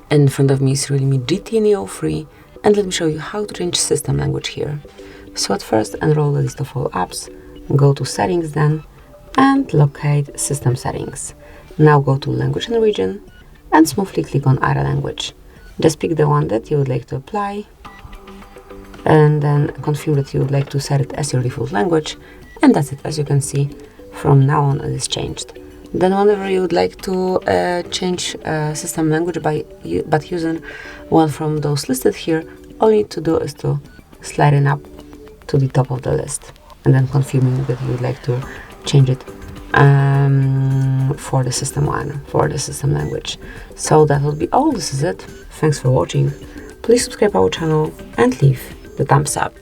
In front of me is Realme GT Neo 3, and let me show you how to change system language here. So at first, enroll the list of all apps, go to settings then, and locate system settings. Now go to language and region, and smoothly click on add a language. Just pick the one that you would like to apply, and then confirm that you would like to set it as your default language, and that's it. As you can see, from now on it is changed. Then whenever you would like to change system language but using one from those listed here, all you need to do is to slide it up to the top of the list and then confirming that you would like to change it for the system one, for the system language. So that will be all. This is it. Thanks for watching. Please subscribe our channel and leave the thumbs up.